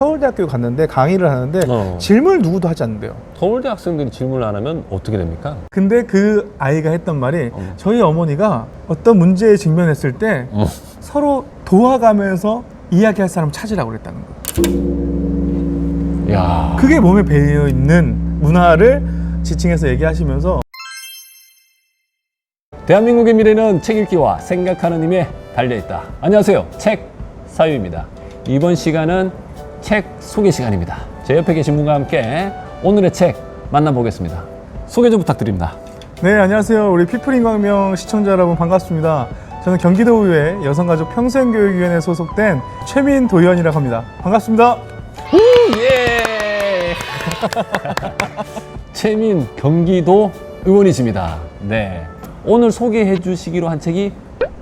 서울대학교 갔는데 강의를 하는데 질문을 누구도 하지 않는데요. 서울대 학생들이 질문을 안 하면 어떻게 됩니까? 근데 그 아이가 했던 말이 저희 어머니가 어떤 문제에 직면했을 때 서로 도와가면서 이야기할 사람 찾으라고 그랬다는 거예요. 야, 그게 몸에 배어 있는 문화를 지칭해서 얘기하시면서 대한민국의 미래는 책 읽기와 생각하는 힘에 달려있다. 안녕하세요. 책 사유입니다. 이번 시간은 책 소개 시간입니다. 제 옆에 계신 분과 함께 오늘의 책 만나보겠습니다. 소개 좀 부탁드립니다. 네, 안녕하세요. 우리 피플인광명 시청자 여러분 반갑습니다. 저는 경기도의회 여성가족 평생교육위원회에 소속된 최민 도의원이라고 합니다. 반갑습니다. 예! 최민 경기도 의원이십니다. 네. 오늘 소개해 주시기로 한 책이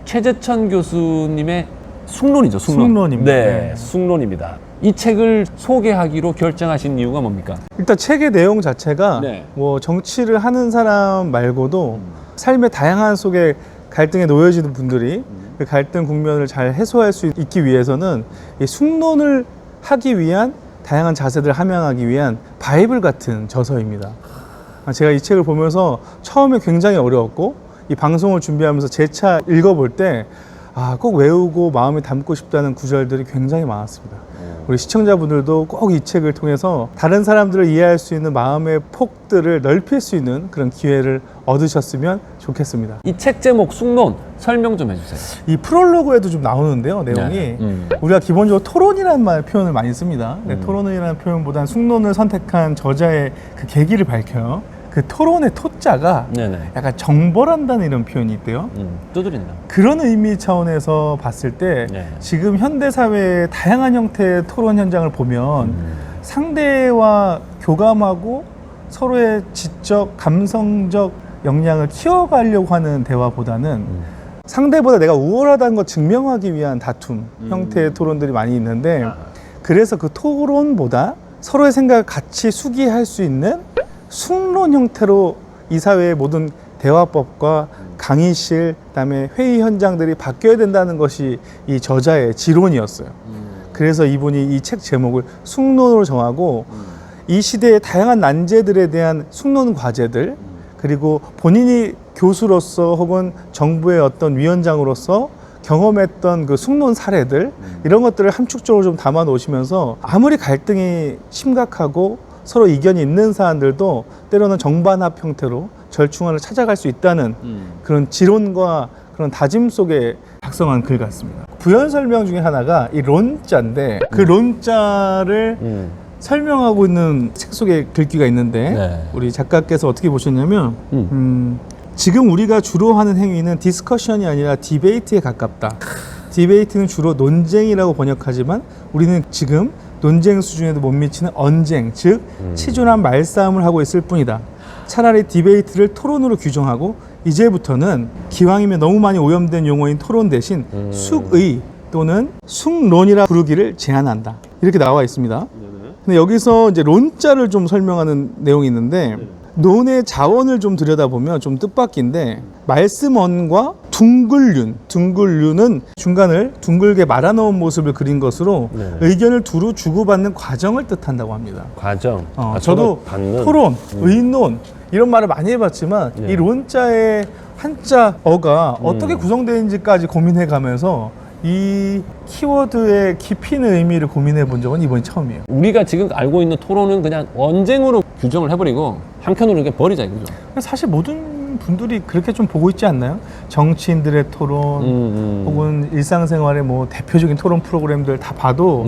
최재천 교수님의 숙론이죠. 숙론입니다. 네, 숙론입니다. 이 책을 소개하기로 결정하신 이유가 뭡니까? 일단 책의 내용 자체가 네. 뭐 정치를 하는 사람 말고도 삶의 다양한 속에 갈등에 놓여지는 분들이 그 갈등 국면을 잘 해소할 수 있기 위해서는 이 숙론을 하기 위한 다양한 자세들을 함양하기 위한 바이블 같은 저서입니다. 제가 이 책을 보면서 처음에 굉장히 어려웠고 이 방송을 준비하면서 재차 읽어볼 때 꼭 외우고 마음에 담고 싶다는 구절들이 굉장히 많았습니다. 우리 시청자분들도 꼭 이 책을 통해서 다른 사람들을 이해할 수 있는 마음의 폭들을 넓힐 수 있는 그런 기회를 얻으셨으면 좋겠습니다. 이 책 제목 숙론 설명 좀 해주세요. 이 프롤로그에도 좀 나오는데요, 내용이. 우리가 기본적으로 토론이라는 표현을 많이 씁니다. 토론이라는 표현보다는 숙론을 선택한 저자의 그 계기를 밝혀요. 그 토론의 토자가 네네. 약간 정벌한다는 이런 표현이 있대요. 두드린다. 그런 의미 차원에서 봤을 때 네. 지금 현대사회의 다양한 형태의 토론 현장을 보면 상대와 교감하고 서로의 지적, 감성적 역량을 키워가려고 하는 대화보다는 상대보다 내가 우월하다는 걸 증명하기 위한 다툼 형태의 토론들이 많이 있는데 그래서 그 토론보다 서로의 생각을 같이 수기할 수 있는 숙론 형태로 이 사회의 모든 대화법과 강의실, 그다음에 회의 현장들이 바뀌어야 된다는 것이 이 저자의 지론이었어요. 그래서 이분이 이 책 제목을 숙론으로 정하고 이 시대의 다양한 난제들에 대한 숙론 과제들 그리고 본인이 교수로서 혹은 정부의 어떤 위원장으로서 경험했던 그 숙론 사례들 이런 것들을 함축적으로 좀 담아 놓으시면서 아무리 갈등이 심각하고 서로 이견이 있는 사안들도 때로는 정반합 형태로 절충안을 찾아갈 수 있다는 그런 지론과 그런 다짐 속에 작성한 글 같습니다. 부연 설명 중에 하나가 이 론자인데 그 론자를 설명하고 있는 책 속에 글귀가 있는데 네. 우리 작가께서 어떻게 보셨냐면 지금 우리가 주로 하는 행위는 디스커션이 아니라 디베이트에 가깝다. 디베이트는 주로 논쟁이라고 번역하지만 우리는 지금 논쟁 수준에도 못 미치는 언쟁, 즉 치졸한 말싸움을 하고 있을 뿐이다. 차라리 디베이트를 토론으로 규정하고 이제부터는 기왕이면 너무 많이 오염된 용어인 토론 대신 숙의 또는 숙론이라 부르기를 제안한다. 이렇게 나와 있습니다. 근데 여기서 이제 론자를 좀 설명하는 내용이 있는데 논의 자원을 좀 들여다보면 좀 뜻밖인데 말씀언과 둥글륜은 중간을 둥글게 말아놓은 모습을 그린 것으로 의견을 두루 주고받는 과정을 뜻한다고 합니다. 과정. 저도 받는. 토론, 의논 이런 말을 많이 해봤지만 이 론자의 한자어가 어떻게 구성되는지까지 고민해가면서 이 키워드의 깊이 있는 의미를 고민해 본 적은 이번이 처음이에요. 우리가 지금 알고 있는 토론은 그냥 언쟁으로 규정을 해버리고 한켠으로 이렇게 버리자 이거죠. 사실 모든 분들이 그렇게 좀 보고 있지 않나요? 정치인들의 토론 혹은 일상생활의 뭐 대표적인 토론 프로그램들 다 봐도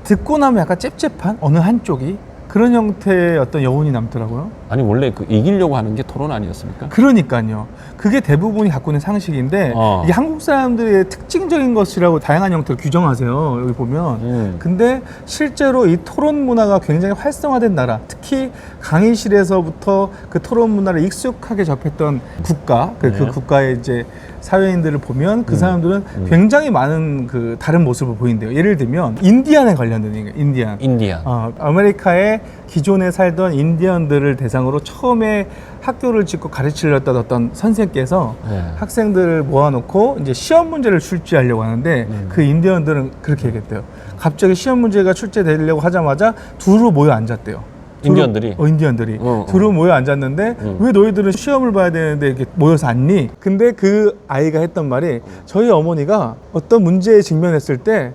듣고 나면 약간 찝찝한 어느 한쪽이 그런 형태의 어떤 여운이 남더라고요. 아니 원래 그 이기려고 하는 게 토론 아니었습니까? 그러니까요. 그게 대부분이 갖고 있는 상식인데 이게 한국 사람들의 특징적인 것이라고 다양한 형태로 규정하세요. 여기 보면. 근데 실제로 이 토론 문화가 굉장히 활성화된 나라, 특히 강의실에서부터 그 토론 문화를 익숙하게 접했던 국가, 그 국가의 이제 사회인들을 보면 그 사람들은 굉장히 많은 그 다른 모습을 보인대요. 예를 들면 인디안에 관련된 얘기예요. 인디안. 인디안. 아메리카의 기존에 살던 인디언들을 대상으로 대상으로 처음에 학교를 짓고 가르치려던 어떤 선생께서 네. 학생들을 모아놓고 이제 시험 문제를 출제하려고 하는데 그 인디언들은 그렇게 얘기했대요. 갑자기 시험 문제가 출제되려고 하자마자 두루 모여 앉았대요. 인디언들이? 인디언들이 두루 모여 앉았는데 왜 너희들은 시험을 봐야 되는데 이렇게 모여서 앉니? 근데 그 아이가 했던 말이 저희 어머니가 어떤 문제에 직면했을 때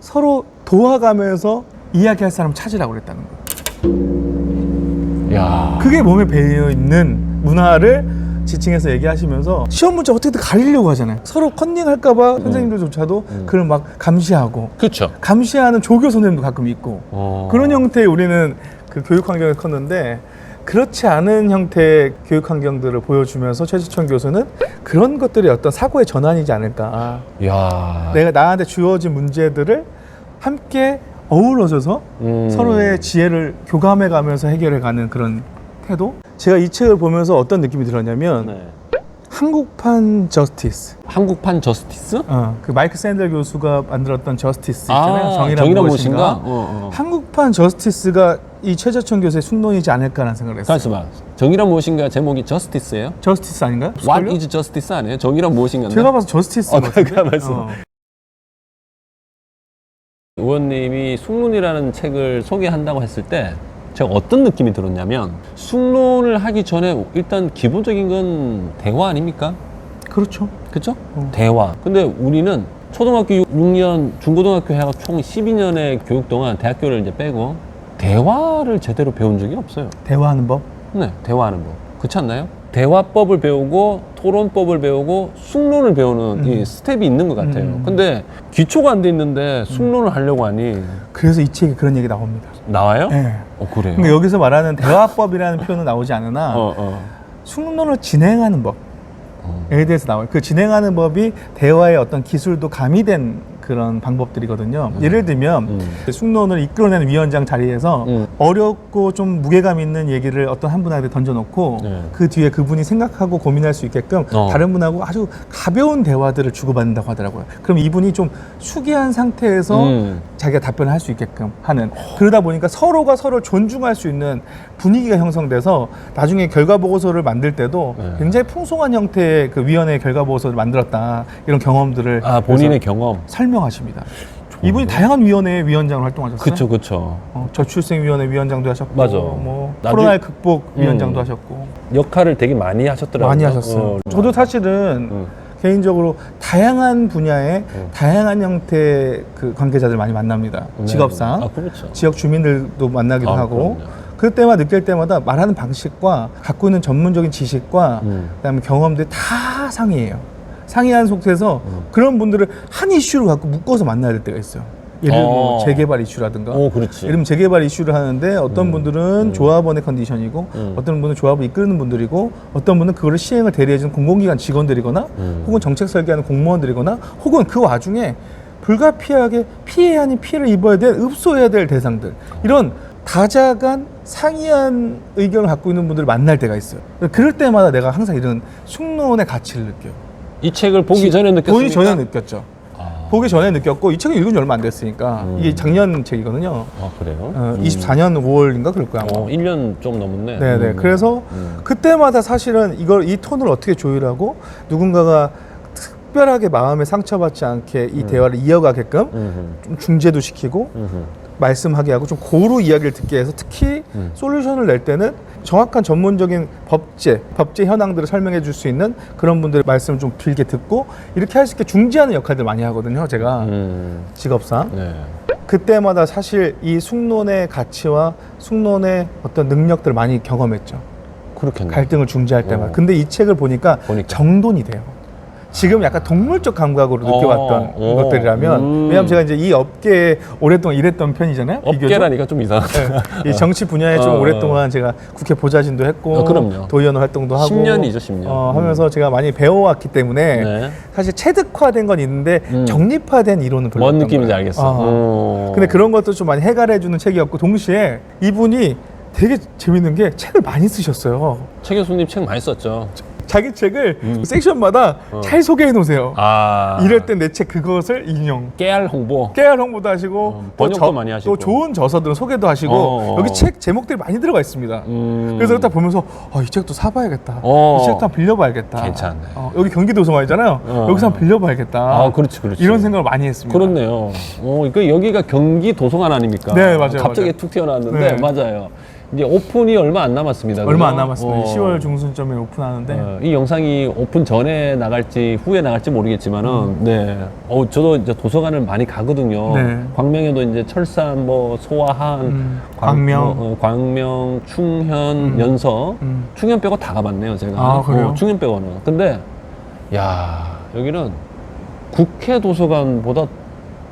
서로 도와가면서 이야기할 사람 찾으라고 그랬다는 거예요. 야. 그게 몸에 배어 있는 문화를 지칭해서 얘기하시면서 시험 문제 어떻게든 가리려고 하잖아요. 서로 컨닝할까봐 선생님들조차도 그걸 막 감시하고 그렇죠. 감시하는 조교 선생님도 가끔 있고 그런 형태의 우리는 그 교육 환경을 컸는데 그렇지 않은 형태의 교육 환경들을 보여주면서 최지천 교수는 그런 것들이 어떤 사고의 전환이지 않을까. 야. 내가 나한테 주어진 문제들을 함께 어우러져서 서로의 지혜를 교감해가면서 해결해가는 그런 태도? 제가 이 책을 보면서 어떤 느낌이 들었냐면 네. 한국판 저스티스. 한국판 저스티스? 그 마이크 샌델 교수가 만들었던 저스티스 있잖아요. 정의란 정의란 무엇인가? 무엇인가? 한국판 저스티스가 이 최재천 교수의 숙론이지 않을까라는 생각을 했어요. 잠시만. 정의란 무엇인가 제목이 저스티스예요? 저스티스 아닌가요? What is justice 아니에요? 정의란 무엇인가? 제가 봐서 저스티스 내가 말씀. 의원님이 숙론이라는 책을 소개한다고 했을 때 제가 어떤 느낌이 들었냐면 숙론을 하기 전에 일단 기본적인 건 대화 아닙니까? 그렇죠. 그렇죠? 대화. 근데 우리는 초등학교 6년, 중고등학교 해가 총 12년의 교육 동안 대학교를 이제 빼고 대화를 제대로 배운 적이 없어요. 대화하는 법? 네, 대화하는 법. 그렇지 않나요? 대화법을 배우고 토론법을 배우고 숙론을 배우는 이 스텝이 있는 것 같아요. 근데 기초가 안 돼 있는데 숙론을 하려고 하니 그래서 이 책에 그런 얘기 나옵니다. 나와요? 네. 그래요? 그러니까 여기서 말하는 대화법이라는 표현은 나오지 않으나 숙론을 진행하는 법에 대해서 나와요. 그 진행하는 법이 대화의 어떤 기술도 가미된 그런 방법들이거든요. 예를 들면 숙론을 이끌어내는 위원장 자리에서 어렵고 좀 무게감 있는 얘기를 어떤 한 분한테 던져놓고 네. 그 뒤에 그분이 생각하고 고민할 수 있게끔 다른 분하고 아주 가벼운 대화들을 주고받는다고 하더라고요. 그럼 이분이 좀 수기한 상태에서 자기가 답변을 할 수 있게끔 하는, 그러다 보니까 서로가 서로를 존중할 수 있는 분위기가 형성돼서 나중에 결과 보고서를 만들 때도 네. 굉장히 풍성한 형태의 그 위원회 결과 보고서를 만들었다, 이런 경험들을 본인의 경험. 설명하십니다. 이분이 다양한 위원회 위원장으로 활동하셨어요. 그쵸, 그쵸. 저출생위원회 위원장도 하셨고, 맞아. 뭐 나중에- 코로나 극복 위원장도 하셨고 역할을 되게 많이 하셨더라고요. 많이 하셨어요. 저도 사실은 개인적으로 다양한 분야의 다양한 형태의 그 관계자들 많이 만납니다. 네. 직업상 그렇죠. 지역 주민들도 만나기도 하고 그럼요. 그때마다 느낄 때마다 말하는 방식과 갖고 있는 전문적인 지식과 그다음에 경험들이 다 상이에요. 상이한 속에서 그런 분들을 한 이슈를 갖고 묶어서 만나야 될 때가 있어요. 예를 들면 뭐 재개발 이슈라든가. 그렇지. 예를 들면 재개발 이슈를 하는데 어떤 분들은 조합원의 컨디션이고 어떤 분은 조합을 이끄는 분들이고 어떤 분은 그거를 시행을 대리해주는 공공기관 직원들이거나 혹은 정책 설계하는 공무원들이거나 혹은 그 와중에 불가피하게 피해 아닌 피해를 입어야 될, 읍소해야 될 대상들, 이런 다자간 상이한 의견을 갖고 있는 분들을 만날 때가 있어요. 그럴 때마다 내가 항상 이런 숙론의 가치를 느껴요. 이 책을 보기 전에 느꼈습니까? 보기 전에 느꼈죠. 보기 전에 느꼈고, 이 책을 읽은 지 얼마 안 됐으니까 이게 작년 책이거든요. 그래요? 24년 5월인가 그럴 거야 아마. 1년 좀 넘었네. 네네. 그래서 그때마다 사실은 이 톤을 어떻게 조율하고 누군가가 특별하게 마음에 상처받지 않게 이 대화를 이어가게끔 좀 중재도 시키고 말씀하게 하고 좀 고루 이야기를 듣게 해서 특히 솔루션을 낼 때는 정확한 전문적인 법제 현황들을 설명해 줄 수 있는 그런 분들의 말씀을 좀 길게 듣고 이렇게 할 수 있게 중재하는 역할들 많이 하거든요, 제가 직업상. 네. 그때마다 사실 이 숙론의 가치와 숙론의 어떤 능력들을 많이 경험했죠. 그렇겠네. 갈등을 중재할 때마다. 근데 이 책을 보니까 정돈이 돼요. 지금 약간 동물적 감각으로 느껴왔던 것들이라면, 왜냐하면 제가 이제 이 업계에 오랫동안 일했던 편이잖아요. 업계라니까 좀 이상하다. 네. 이 정치 분야에 좀 오랫동안 제가 국회 보좌진도 했고, 그럼요. 도의원 활동도 하고 10년이죠, 10년. 하면서 제가 많이 배워왔기 때문에 네. 사실 체득화된 건 있는데 정립화된 이론은 별로 뭔 없던 느낌인지 거예요. 알겠어. 근데 그런 것도 좀 많이 해결해주는 책이었고, 동시에 이분이 되게 재밌는 게 책을 많이 쓰셨어요. 최 교수님 책 많이 썼죠. 자기 책을 섹션마다 잘 소개해 놓으세요. 아. 이럴 땐 내 책 그것을 인용. 깨알 홍보. 깨알 홍보도 하시고 번역도 많이 하시고. 또 좋은 저서들은 소개도 하시고 여기 책 제목들이 많이 들어가 있습니다. 그래서 딱 보면서 이 책도 사봐야겠다. 이 책도 한번 빌려봐야겠다. 괜찮네. 여기 경기도 도서관이잖아요. 여기서 한번 빌려봐야겠다. 아, 그렇지, 그렇지. 이런 생각을 많이 했습니다. 그렇네요. 그러니까 여기가 경기 도서관 아닙니까? 네, 맞아요. 갑자기 맞아요. 툭 튀어나왔는데 네. 맞아요. 이제 오픈이 얼마 안 남았습니다. 얼마 안 그죠? 남았습니다. 10월 중순쯤에 오픈하는데 이 영상이 오픈 전에 나갈지 후에 나갈지 모르겠지만은 네. 저도 이제 도서관을 많이 가거든요. 네. 광명에도 이제 철산, 뭐 소아한, 광명. 광명, 충현, 연서, 충현 빼고 다 가봤네요, 제가. 아, 그래요? 충현 빼고는. 근데 야 여기는 국회 도서관보다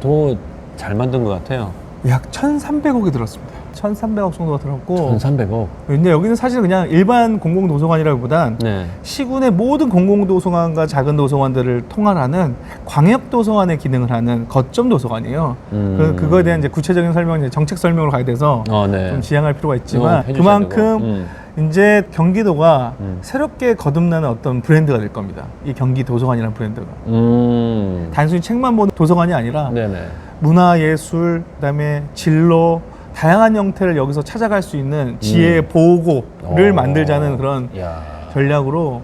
더 잘 만든 것 같아요. 약 1,300억이 들었습니다. 1,300억 정도가 들었고 1,300억. 근데 여기는 사실 그냥 일반 공공도서관이라기보단 네. 시군의 모든 공공도서관과 작은 도서관들을 통할하는 광역도서관의 기능을 하는 거점 도서관이에요. 그거에 대한 이제 구체적인 설명, 이제 정책 설명으로 가야 돼서 네. 좀 지향할 필요가 있지만 해주셔야 그만큼 되고. 이제 경기도가 새롭게 거듭나는 어떤 브랜드가 될 겁니다. 이 경기 도서관이라는 브랜드가 단순히 책만 보는 도서관이 아니라 네네. 문화, 예술, 그다음에 진로 다양한 형태를 여기서 찾아갈 수 있는 지혜 보고를 만들자는 그런 야. 전략으로.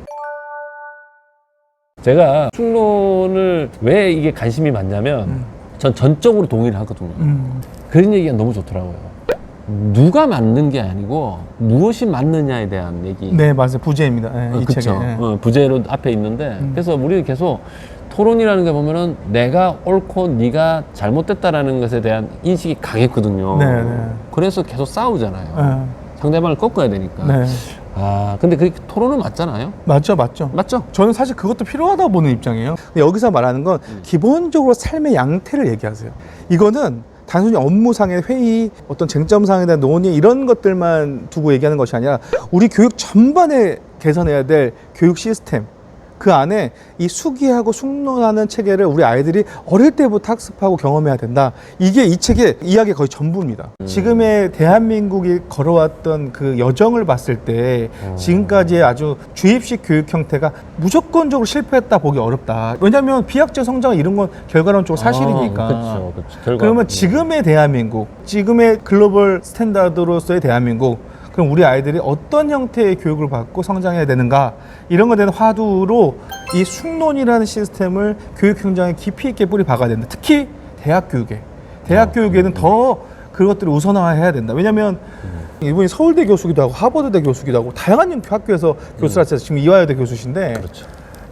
제가 충론을 왜 이게 관심이 많냐면 전 전적으로 동의를 하거든요. 그런 얘기가 너무 좋더라고요. 누가 맞는 게 아니고 무엇이 맞느냐에 대한 얘기. 네, 맞아요. 부제입니다. 네, 이 책에. 그쵸. 네. 부제로 앞에 있는데 그래서 우리는 계속 토론이라는 게 보면은 내가 옳고 네가 잘못됐다라는 것에 대한 인식이 강했거든요. 네, 네. 그래서 계속 싸우잖아요. 네. 상대방을 꺾어야 되니까. 네. 근데 그 토론은 맞잖아요. 맞죠. 맞죠? 저는 사실 그것도 필요하다고 보는 입장이에요. 근데 여기서 말하는 건 기본적으로 삶의 양태를 얘기하세요. 이거는 단순히 업무상의 회의, 어떤 쟁점상에 대한 논의 이런 것들만 두고 얘기하는 것이 아니라 우리 교육 전반에 개선해야 될 교육 시스템, 그 안에 이 숙의하고 숙론하는 체계를 우리 아이들이 어릴 때부터 학습하고 경험해야 된다. 이게 이 책의 이야기의 거의 전부입니다. 지금의 대한민국이 걸어왔던 그 여정을 봤을 때 지금까지의 아주 주입식 교육 형태가 무조건적으로 실패했다 보기 어렵다. 왜냐하면 비약적 성장 이런 건 결과론적으로 사실이니까. 그렇죠. 결과. 그러면 지금의 대한민국, 지금의 글로벌 스탠다드로서의 대한민국, 그럼 우리 아이들이 어떤 형태의 교육을 받고 성장해야 되는가, 이런 것에 대한 화두로 이 숙론이라는 시스템을 교육 현장에 깊이 있게 뿌리 박아야 된다. 특히 대학 교육에는 더 그것들을 우선화해야 된다. 왜냐하면 이분이 서울대 교수기도 하고 하버드대 교수기도 하고 다양한 학교에서 교수를 하셔서 지금 이화여대 교수신데, 그렇죠.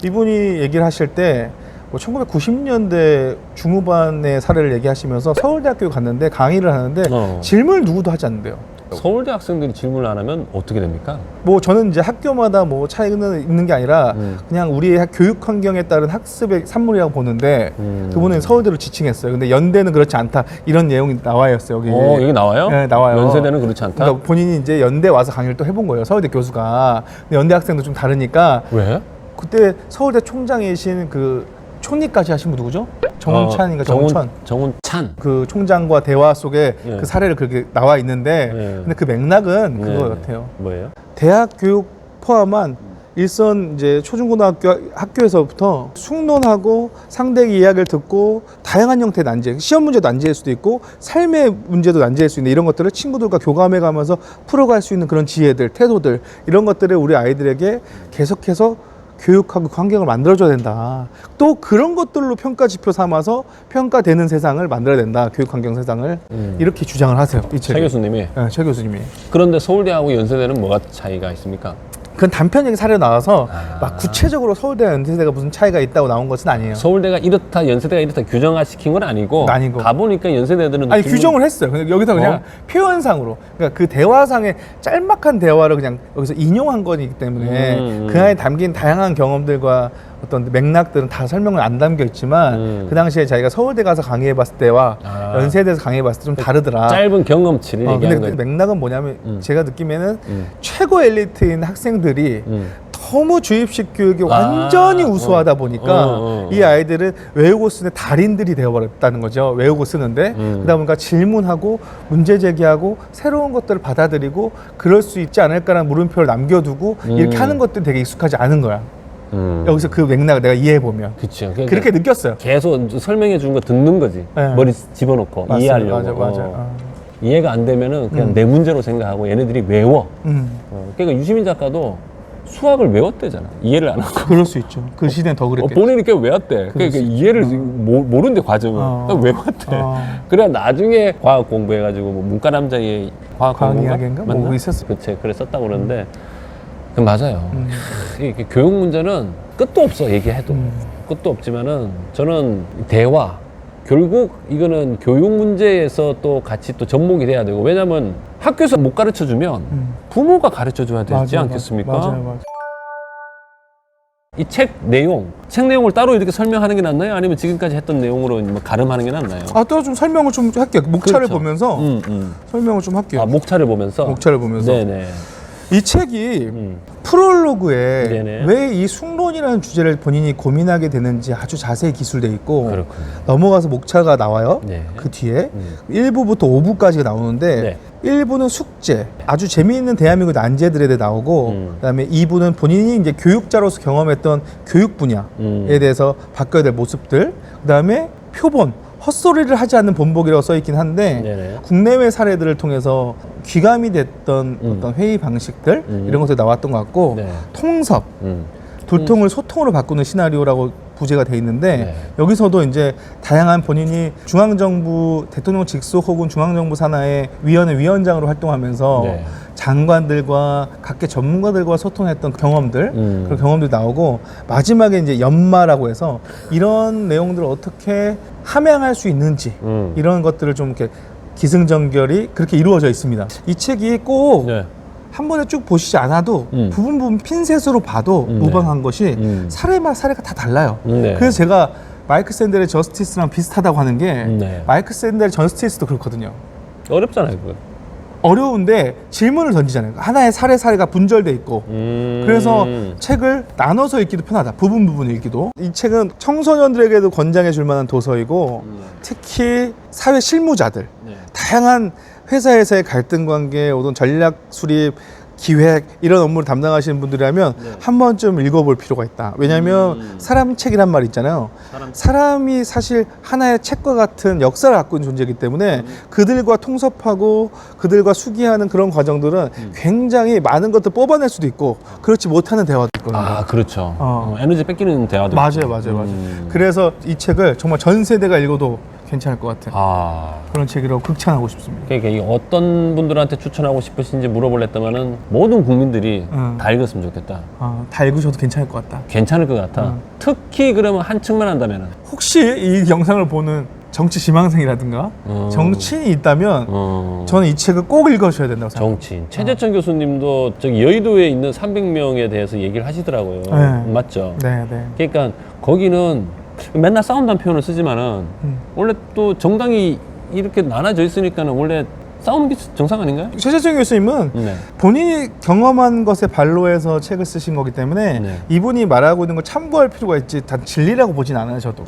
이분이 얘기를 하실 때 1990년대 중후반의 사례를 얘기하시면서 서울대학교에 갔는데 강의를 하는데 질문을 누구도 하지 않는데요. 서울대 학생들이 질문을 안 하면 어떻게 됩니까? 뭐 저는 이제 학교마다 뭐 차이는 있는 게 아니라 그냥 우리의 교육 환경에 따른 학습의 산물이라고 보는데 그분은 서울대로 지칭했어요. 근데 연대는 그렇지 않다, 이런 내용이 나와 있어요. 여기 나와요? 네, 나와요. 연세대는 그렇지 않다? 그러니까 본인이 이제 연대 와서 강의를 또 해본 거예요. 서울대 교수가. 근데 연대 학생도 좀 다르니까. 왜? 그때 서울대 총장이신 그 총리까지 하신 분 누구죠? 정운찬인가 정운찬. 그 총장과 대화 속에 예. 그 사례를 그렇게 나와 있는데 근데 그 맥락은 그거 같아요. 뭐예요? 대학 교육 포함한 일선 이제 초중고등학교 학교에서부터 숙론하고 상대의 이야기를 듣고 다양한 형태의 난제, 시험 문제도 난제일 수도 있고 삶의 문제도 난제일 수 있는 이런 것들을 친구들과 교감해 가면서 풀어갈 수 있는 그런 지혜들, 태도들, 이런 것들을 우리 아이들에게 계속해서 교육하고 그 환경을 만들어줘야 된다. 또 그런 것들로 평가 지표 삼아서 평가되는 세상을 만들어야 된다. 교육 환경 세상을. 이렇게 주장을 하세요. 이 책에. 최 교수님이. 네, 최 교수님이. 그런데 서울대하고 연세대는 뭐가 차이가 있습니까? 그건 단편적인 사례로 나와서 막 구체적으로 서울대와 연세대가 무슨 차이가 있다고 나온 것은 아니에요. 서울대가 이렇다, 연세대가 이렇다 규정화 시킨 건 아니고 가보니까 연세대들은 아니 규정을 했어요. 근데 여기서 그냥 표현상으로, 그러니까 그 대화상의 짤막한 대화를 그냥 여기서 인용한 거기 때문에 그 안에 담긴 다양한 경험들과 어떤 맥락들은 다 설명을 안 담겨 있지만 그 당시에 자기가 서울대 가서 강의해 봤을 때와 연세대에서 강의해 봤을 때 좀 다르더라. 짧은 경험치를 근데 얘기하는 그 거죠. 맥락은 뭐냐면 제가 느끼면은 최고 엘리트인 학생들이 너무 주입식 교육이 완전히 우수하다 보니까 이 아이들은 외우고 쓰는 달인들이 되어버렸다는 거죠. 외우고 쓰는데 그러다 보니까 질문하고 문제 제기하고 새로운 것들을 받아들이고 그럴 수 있지 않을까라는 물음표를 남겨두고 이렇게 하는 것들이 되게 익숙하지 않은 거야. 여기서 그 맥락을 내가 이해해보면 그쵸. 그렇게 느꼈어요. 계속 설명해 주는 거 듣는 거지. 네. 머리 집어넣고 맞습니다. 이해하려고. 맞아. 이해가 안 되면은 그냥 내 문제로 생각하고 얘네들이 외워. 음. 그러니까 유시민 작가도 수학을 외웠대잖아. 이해를 안 하고. 그럴 수 있죠. 그 시대는 더 그랬겠죠. 본인이 꽤 외웠대. 그러니까 이해를 모른대, 과정을. 외웠대. 그래야 나중에 과학 공부해가지고 뭐 문과 남자의 과학 이야기인가? 뭐 있었어. 그치, 그래 썼다고 그러는데 그 맞아요. 이게 교육 문제는 끝도 없어, 얘기해도. 끝도 없지만은 저는 대화, 결국 이거는 교육 문제에서 또 같이 또 접목이 돼야 되고, 왜냐면 학교에서 못 가르쳐 주면 부모가 가르쳐 줘야 되지 않겠습니까? 맞아요. 이 책 내용을 따로 이렇게 설명하는 게 낫나요? 아니면 지금까지 했던 내용으로 뭐 가름하는 게 낫나요? 또 좀 설명을 좀 할게요. 목차를 그렇죠. 보면서 설명을 좀 할게요. 목차를 보면서? 목차를 보면서. 네네. 이 책이 프롤로그에 네네. 왜 이 숙론이라는 주제를 본인이 고민하게 되는지 아주 자세히 기술되어 있고 그렇군요. 넘어가서 목차가 나와요. 네. 그 뒤에 1부부터 5부까지가 나오는데 네. 1부는 숙제, 아주 재미있는 대한민국 난제들에 대해 나오고 그다음에 2부는 본인이 이제 교육자로서 경험했던 교육 분야에 대해서 바뀌어야 될 모습들, 그다음에 표본, 헛소리를 하지 않는 본보기라고 써있긴 한데 네네. 국내외 사례들을 통해서 귀감이 됐던 어떤 회의 방식들 이런 것들이 나왔던 것 같고 네. 통섭, 불통을 소통으로 바꾸는 시나리오라고 부제가 돼 있는데 네. 여기서도 이제 다양한 본인이 중앙정부 대통령 직속 혹은 중앙정부 산하의 위원회 위원장으로 활동하면서 네. 장관들과 각계 전문가들과 소통했던 경험들 그런 경험들이 나오고 마지막에 이제 연마라고 해서 이런 내용들을 어떻게 함양할 수 있는지 이런 것들을 좀 이렇게 기승전결이 그렇게 이루어져 있습니다. 이 책이 꼭 네. 한 번에 쭉 보시지 않아도 부분 핀셋으로 봐도 무방한 것이 사례마다 사례가 다 달라요. 네. 그래서 제가 마이크 샌델의 저스티스랑 비슷하다고 하는 게 네. 마이크 샌델의 저스티스도 그렇거든요. 어렵잖아요, 그거. 어려운데 질문을 던지잖아요. 하나의 사례가 분절돼 있고 그래서 책을 나눠서 읽기도 편하다. 부분 읽기도. 이 책은 청소년들에게도 권장해 줄 만한 도서이고 특히 사회 실무자들 다양한 회사에서의 갈등 관계, 어떤 전략 수립, 기획 이런 업무를 담당하시는 분들이라면 한 번쯤 읽어볼 필요가 있다. 왜냐하면 사람 책이란 말 있잖아요. 사람이 사실 하나의 책과 같은 역사를 갖고 있는 존재이기 때문에 그들과 통섭하고 그들과 수기하는 그런 과정들은 굉장히 많은 것들 뽑아낼 수도 있고 그렇지 못하는 대화도 있거든요. 아, 그렇죠. 에너지 뺏기는 대화도 맞아요. 그래서 이 책을 정말 전 세대가 읽어도 괜찮을 것 같아요. 그런 책이라고 극찬하고 싶습니다. 그러니까 이 어떤 분들한테 추천하고 싶으신지 물어보랬다면은 모든 국민들이 다 읽었으면 좋겠다. 다 읽으셔도 괜찮을 것 같다. 괜찮을 것 같아. 특히 그러면 한층만 한다면은 혹시 이 영상을 보는 정치 지망생이라든가 정치인이 있다면 저는 이 책을 꼭 읽으셔야 된다고 생각합니다. 정치인 최재천 교수님도 저기 여의도에 있는 300명에 대해서 얘기를 하시더라고요. 네. 맞죠? 네. 그러니까 거기는 맨날 싸운다는 표현을 쓰지만은 원래 또 정당이 이렇게 나눠져 있으니까는 원래 싸우는 게 정상 아닌가요? 최재천 교수님은 네. 본인이 경험한 것에 반로해서 책을 쓰신 거기 때문에 네. 이분이 말하고 있는 걸 참고할 필요가 있지 단 진리라고 보진 않아요, 저도.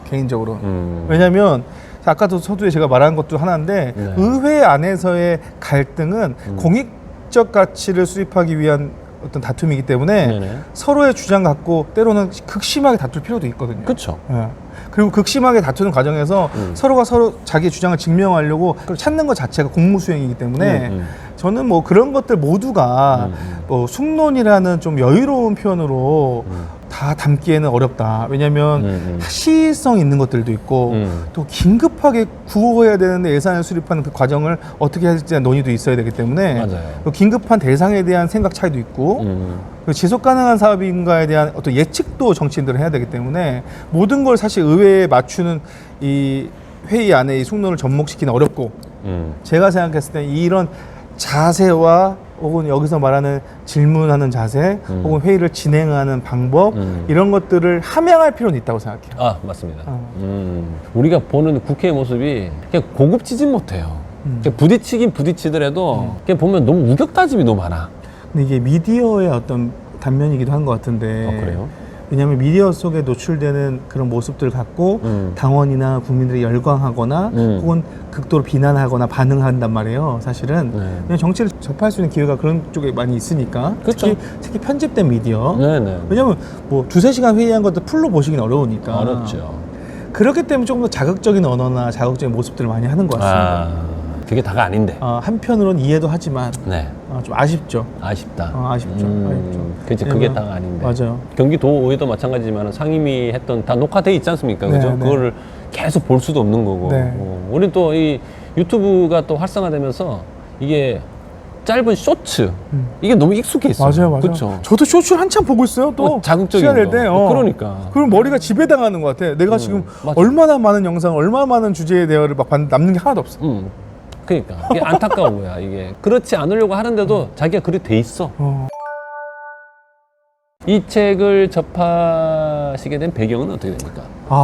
개인적으로. 왜냐하면 아까도 서두에 제가 말한 것도 하나인데 네. 의회 안에서의 갈등은 공익적 가치를 수립하기 위한 어떤 다툼이기 때문에 네네. 서로의 주장 갖고 때로는 극심하게 다툴 필요도 있거든요. 그렇죠. 예. 그리고 극심하게 다투는 과정에서 서로가 서로 자기 주장을 증명하려고 그걸 찾는 것 자체가 공무수행이기 때문에 저는 뭐 그런 것들 모두가 뭐 숙론이라는 좀 여유로운 표현으로 다 담기에는 어렵다. 왜냐하면 시의성 있는 것들도 있고 또 긴급하게 구호해야 되는데 예산을 수립하는 그 과정을 어떻게 할지에 대한 논의도 있어야 되기 때문에 맞아요. 또 긴급한 대상에 대한 생각 차이도 있고 그리고 지속 가능한 사업인가에 대한 어떤 예측도 정치인들은 해야 되기 때문에 모든 걸 사실 의회에 맞추는 이 회의 안에 이 숙론을 접목시키는 어렵고 제가 생각했을 때 이런 자세와 혹은 여기서 말하는 질문하는 자세 혹은 회의를 진행하는 방법 이런 것들을 함양할 필요는 있다고 생각해요. 아, 맞습니다. 우리가 보는 국회의 모습이 그냥 고급지진 못해요. 그냥 부딪히긴 부딪히더라도 그냥 보면 너무 우격다짐이 너무 많아. 근데 이게 미디어의 어떤 단면이기도 한 것 같은데. 그래요? 왜냐하면 미디어 속에 노출되는 그런 모습들을 갖고 당원이나 국민들이 열광하거나 혹은 극도로 비난하거나 반응한단 말이에요. 사실은 그냥 정치를 접할 수 있는 기회가 그런 쪽에 많이 있으니까. 그쵸. 특히 편집된 미디어. 네네. 왜냐하면 뭐 두세 시간 회의한 것도 풀로 보시긴 어려우니까. 어렵죠. 그렇기 때문에 조금 더 자극적인 언어나 자극적인 모습들을 많이 하는 것 같습니다. 그게 다가 아닌데. 한편으로는 이해도 하지만 네. 좀 아쉽죠. 아쉽다. 아쉽죠. 그치, 그게 왜냐면- 다가 아닌데. 맞아요. 경기도의회도 마찬가지지만 상임위 했던 다 녹화돼 있지 않습니까? 그죠? 네, 네. 그거를 계속 볼 수도 없는 거고. 네. 우리 또 이 유튜브가 또 활성화되면서 이게 짧은 쇼츠 이게 너무 익숙해 있어요. 맞아요. 그렇죠. 저도 쇼츠를 한참 보고 있어요. 또 자극적인 시간 낼 거. 때. 그러니까. 그럼 머리가 지배당하는 것 같아. 내가 지금 맞아. 얼마나 많은 영상, 얼마나 많은 주제에 대화를 막 남는 게 하나도 없어. 그러니까 이게 안타까운 거야. 이게 그렇지 않으려고 하는데도 자기가 그렇게 돼 있어. 이 책을 접하시게 된 배경은 어떻게 됩니까?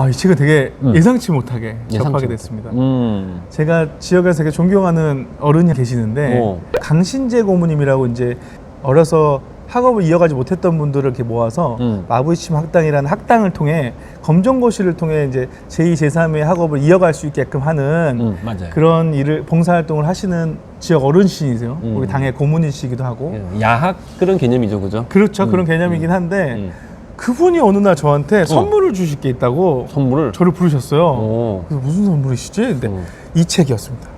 이 책은 되게 예상치 못하게 접하게 못하게. 됐습니다. 음. 제가 지역에서 되게 존경하는 어른이 계시는데 강신재 고모님이라고 이제 어려서 학업을 이어가지 못했던 분들을 이렇게 모아서 마부이침 학당이라는 학당을 통해 검정고시를 통해 이제 제2, 제3의 학업을 이어갈 수 있게끔 하는 맞아요. 그런 일을 봉사활동을 하시는 지역 어른이세요. 우리 당의 고문이시기도 하고. 야학 그런 개념이죠, 그죠? 그렇죠. 그런 개념이긴 한데 그분이 어느 날 저한테 선물을 주실 게 있다고 선물을. 저를 부르셨어요. 오. 그래서 무슨 선물이시지? 근데 이 책이었습니다.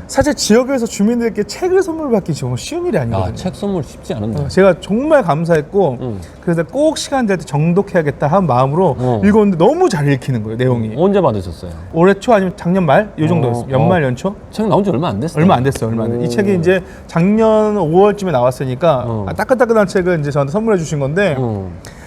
사실 지역에서 주민들께 책을 선물 받기 정말 쉬운 일이 아니거든요. 책 선물 쉽지 않은데. 제가 정말 감사했고 그래서 꼭 시간 될 때 정독해야겠다 한 마음으로 읽었는데 너무 잘 읽히는 거예요, 내용이. 언제 받으셨어요? 올해 초 아니면 작년 말? 이 정도였어요. 연말, 연초? 책 나온 지 얼마 안 됐어요. 얼마 안 됐어요. 얼마 안 됐어요. 이 책이 이제 작년 5월쯤에 나왔으니까 따끈따끈한 책을 이제 저한테 선물해 주신 건데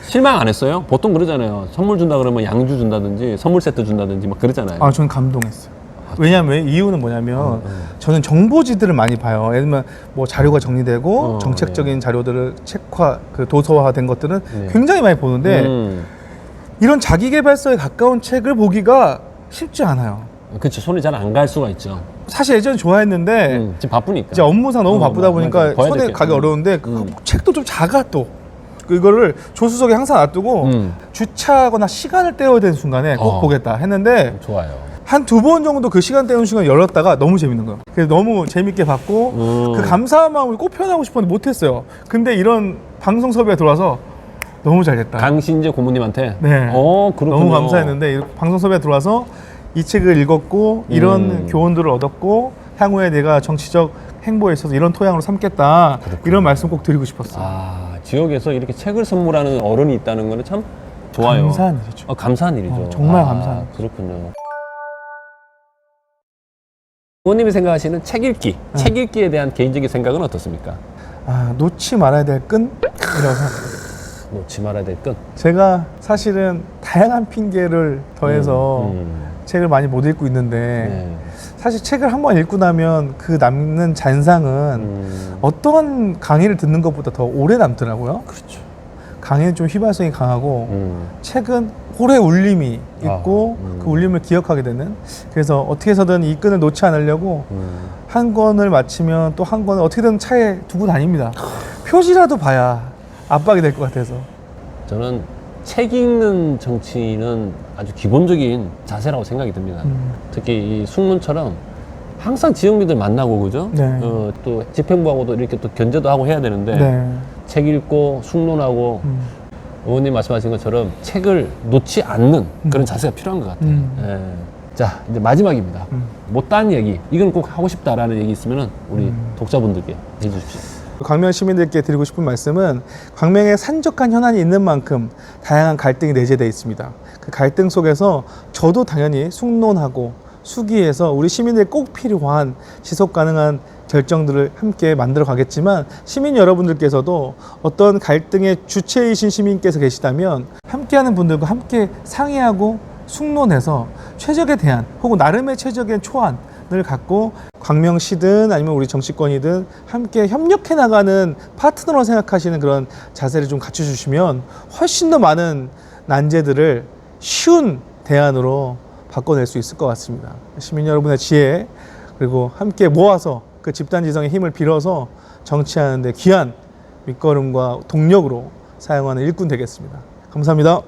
실망 안 했어요? 보통 그러잖아요. 선물 준다 그러면 양주 준다든지 선물 세트 준다든지 막 그러잖아요. 저는 감동했어요. 왜냐면 이유는 뭐냐면 저는 정보지들을 많이 봐요. 예를 들면 뭐 자료가 정리되고 정책적인 자료들을 책화, 도서화된 것들은 굉장히 많이 보는데 이런 자기계발서에 가까운 책을 보기가 쉽지 않아요. 그렇죠. 손이 잘 안 갈 수가 있죠. 사실 예전에 좋아했는데 지금 바쁘니까. 이제 업무상 너무 바쁘다 보니까 맞아. 봐야 손에 될 게. 가기 어려운데 책도 좀 작아 또. 이거를 조수석에 항상 놔두고 주차하거나 시간을 때워야 되는 순간에 꼭 보겠다 했는데 좋아요. 한 두 번 정도 그 시간 때우는 시간을 열었다가 너무 재밌는 거예요. 그래서 너무 재밌게 봤고 그 감사한 마음을 꼭 표현하고 싶었는데 못했어요. 근데 이런 방송 섭외가 들어와서 너무 잘 됐다. 강신재 고모님한테? 네. 그렇군요. 너무 감사했는데 이 방송 섭외가 들어와서 이 책을 읽었고 이런 교훈들을 얻었고 향후에 내가 정치적 행보에 있어서 이런 토양으로 삼겠다. 이런 말씀 꼭 드리고 싶었어요. 지역에서 이렇게 책을 선물하는 어른이 있다는 거는 참 좋아요. 감사한 일이죠. 감사한 일이죠. 정말 감사한 일이죠. 그렇군요. 부모님이 생각하시는 책 읽기, 책 읽기에 대한 개인적인 생각은 어떻습니까? 놓지 말아야 될 끈이라고 생각합니다. 놓지 말아야 될 끈. 제가 사실은 다양한 핑계를 더해서 책을 많이 못 읽고 있는데 사실 책을 한번 읽고 나면 그 남는 잔상은 어떠한 강의를 듣는 것보다 더 오래 남더라고요. 그렇죠. 강의는 좀 휘발성이 강하고 책은 오래 울림이 있고 그 울림을 기억하게 되는. 그래서 어떻게 해서든 이 끈을 놓지 않으려고 한 권을 마치면 또 한 권을 어떻게든 차에 두고 다닙니다. 표지라도 봐야 압박이 될 것 같아서. 저는 책 읽는 정치는 아주 기본적인 자세라고 생각이 듭니다. 특히 이 숙론처럼 항상 지역민들 만나고 그죠? 네. 또 집행부하고도 이렇게 또 견제도 하고 해야 되는데 네. 책 읽고 숙론하고 의원님 말씀하신 것처럼 책을 놓지 않는 그런 자세가 필요한 것 같아요. 예. 자, 이제 마지막입니다. 못다한 얘기, 이건 꼭 하고 싶다라는 얘기 있으면 우리 독자분들께 해주십시오. 광명 시민들께 드리고 싶은 말씀은 광명에 산적한 현안이 있는 만큼 다양한 갈등이 내재되어 있습니다. 그 갈등 속에서 저도 당연히 숙론하고 수기해서 우리 시민들이 꼭 필요한 지속 가능한 결정들을 함께 만들어 가겠지만 시민 여러분들께서도 어떤 갈등의 주체이신 시민께서 계시다면 함께하는 분들과 함께 상의하고 숙론해서 최적에 대한 혹은 나름의 최적의 초안을 갖고 광명시든 아니면 우리 정치권이든 함께 협력해 나가는 파트너로 생각하시는 그런 자세를 좀 갖춰주시면 훨씬 더 많은 난제들을 쉬운 대안으로 바꿔낼 수 있을 것 같습니다. 시민 여러분의 지혜 그리고 함께 모아서 그 집단지성의 힘을 빌어서 정치하는 데 귀한 밑거름과 동력으로 사용하는 일꾼 되겠습니다. 감사합니다.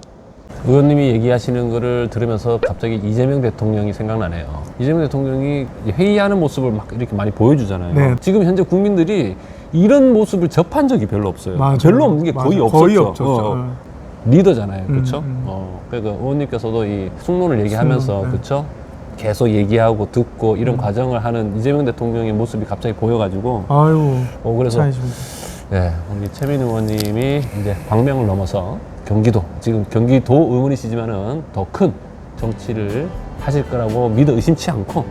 의원님이 얘기하시는 거를 들으면서 갑자기 이재명 대통령이 생각나네요. 이재명 대통령이 회의하는 모습을 막 이렇게 많이 보여주잖아요. 네. 지금 현재 국민들이 이런 모습을 접한 적이 별로 없어요. 맞아요. 별로 없는 게 거의 맞아요. 없었죠. 거의 없었죠. 리더잖아요. 그렇죠? 음. 그러니까 의원님께서도 이 숙론을 얘기하면서 숙론, 네. 그렇죠? 계속 얘기하고 듣고 이런 과정을 하는 이재명 대통령의 모습이 갑자기 보여가지고 아유, 그래서 괜찮으십니다. 네, 우리 최민 의원님이 이제 광명을 넘어서 경기도, 지금 경기도 의원이시지만은 더 큰 정치를 하실 거라고 믿어 의심치 않고,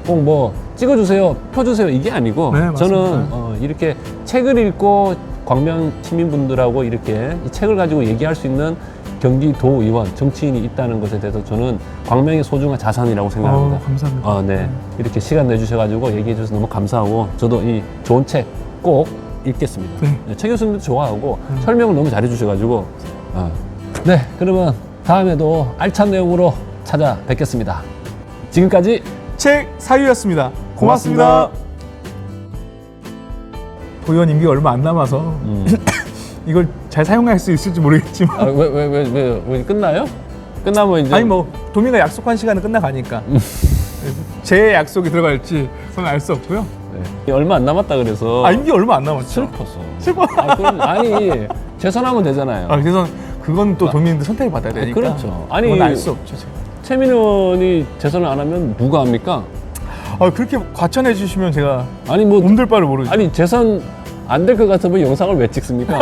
꼭 뭐 찍어주세요, 펴주세요 이게 아니고, 네, 맞습니다. 저는 이렇게 책을 읽고 광명 시민분들하고 이렇게 이 책을 가지고 얘기할 수 있는 경기도 의원, 정치인이 있다는 것에 대해서 저는 광명의 소중한 자산이라고 생각합니다. 감사합니다. 네. 이렇게 시간 내주셔가지고 얘기해 주셔서 너무 감사하고, 저도 이 좋은 책 꼭 읽겠습니다. 네. 최 교수님도 좋아하고 설명을 너무 잘해 주셔가지고. 네, 그러면 다음에도 알찬 내용으로 찾아뵙겠습니다. 지금까지 책 사유였습니다. 고맙습니다. 도의원 임기 얼마 안 남아서 이걸 잘 사용할 수 있을지 모르겠지만 왜 끝나요? 끝나면 이제 아니 뭐 도민과 약속한 시간은 끝나가니까 제 약속이 들어갈지 그건 알 수 없고요. 네. 얼마 안 남았다 그래서 임기 얼마 안 남았죠. 슬펐어. 슬퍼. 아니 재선하면 되잖아요. 그래서 그건 또 도민들 선택을 받아야 되니까. 그렇죠. 아니 그건 알 수 없죠. 제가. 최민 의원이 재선을 안 하면 누가 합니까? 그렇게 과찬해 주시면 제가 아니 뭐 몸둘 바를 모르죠. 아니 재선 안 될 것 같으면 영상을 왜 찍습니까?